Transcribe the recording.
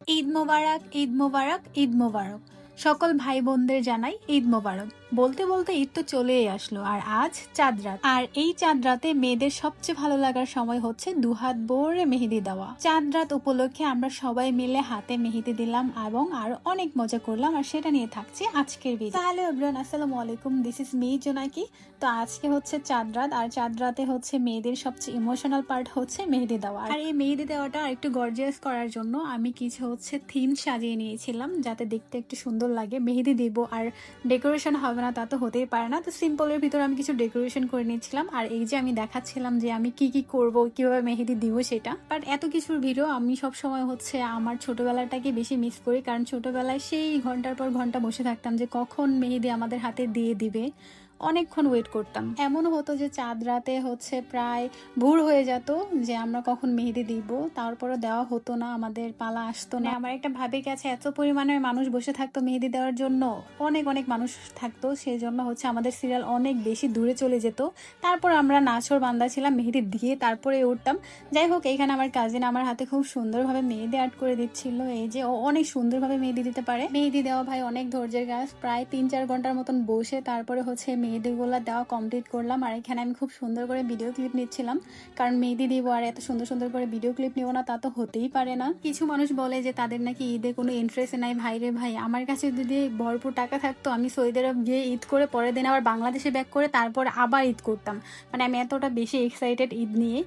ঈদ মোবারক, ঈদ মোবারক, ঈদ মোবারক। সকল ভাই বোনদের জানাই ঈদ মোবারক। বলতে বলতে ঈদ তো চলেই আসলো, আর আজ চাঁদ রাত। আর এই চাঁদ রাতে মেয়েদের সবচেয়ে ভালো লাগার সময় হচ্ছে দুহাত ভরে মেহেদি দেওয়া। চাঁদ রাত উপলক্ষে আমরা সবাই মিলে হাতে মেহেদি দিলাম এবং আরো অনেক মজা করলাম, আর সেটা নিয়ে থাকছে আজকের ভিডিও। হ্যালো এভরিওয়ান, আসসালামু আলাইকুম, দিস ইজ মি জোনাকি। তো আজকে হচ্ছে চাঁদ রাত, আর চাঁদ রাতে হচ্ছে মেয়েদের সবচেয়ে ইমোশনাল পার্ট হচ্ছে মেহেদি দেওয়া। আর এই মেহেদি দেওয়াটা একটু গর্জিয়াস করার জন্য আমি কিছু হচ্ছে থিম সাজিয়ে নিয়েছিলাম, যাতে দেখতে একটু সুন্দর লাগে। মেহেদি দিব আর ডেকোরেশন হবে না তা তো হতেই পারে না, তো সিম্পলের ভিতরে আমি কিছু ডেকোরেশন করে নিয়েছিলাম। আর এই যে আমি দেখাচ্ছিলাম যে আমি কি কি করব, কিভাবে মেহেদি দিব সেটা। বাট এত কিছুর ভিডিও আমি সব সময় হচ্ছে আমার ছোটবেলাটাকে বেশি মিস করি, কারণ ছোটবেলায় সেই ঘন্টার পর ঘন্টা বসে থাকতাম যে কখন মেহেদি আমাদের হাতে দিয়ে দিবে। অনেকক্ষণ ওয়েট করতাম। এমনও হতো যে চাঁদ রাতে হচ্ছে প্রায় ভোর হয়ে যেত যে আমরা কখন মেহেদি দিব, তারপরও দেওয়া হতো না, আমাদের পালা আসতো না। আমার একটা ভাবির কাছে এত পরিমাণের মানুষ বসে থাকতো মেহেদি দেওয়ার জন্য, অনেক অনেক মানুষ থাকতো, সেই জন্য হচ্ছে আমাদের সিরিয়াল অনেক বেশি দূরে চলে যেত। তারপর আমরা নাছর বান্দা ছিলাম, মেহেদি দিয়ে তারপরে উঠতাম। যাই হোক, এইখানে আমার কাজিন আমার হাতে খুব সুন্দরভাবে মেহেদি আর্ট করে দিচ্ছিল। এই যে ও অনেক সুন্দরভাবে মেহেদি দিতে পারে। মেহেদি দেওয়া ভাই অনেক ধৈর্যের কাজ, প্রায় 3-4 ঘন্টার মতন বসে তারপরে হচ্ছে মেহেদিগুলো দেওয়া কমপ্লিট করলাম। আর এখানে আমি খুব সুন্দর করে ভিডিও ক্লিপ নিচ্ছিলাম, কারণ মেহেদি দিব আর এত সুন্দর সুন্দর করে ভিডিও ক্লিপ নিব না তা তো হতেই পারে না। কিছু মানুষ বলে যে তাদের নাকি ঈদে কোনো ইন্টারেস্ট নাই। ভাই রে ভাই, আমার কাছে যদি ভরপুর টাকা থাকতো আমি সৌদি আরব গিয়ে ঈদ করে পরের দিন আবার বাংলাদেশে ব্যাক করে তারপর আবার ঈদ করতাম। মানে আমি এতটা বেশি এক্সাইটেড ঈদ নিয়ে।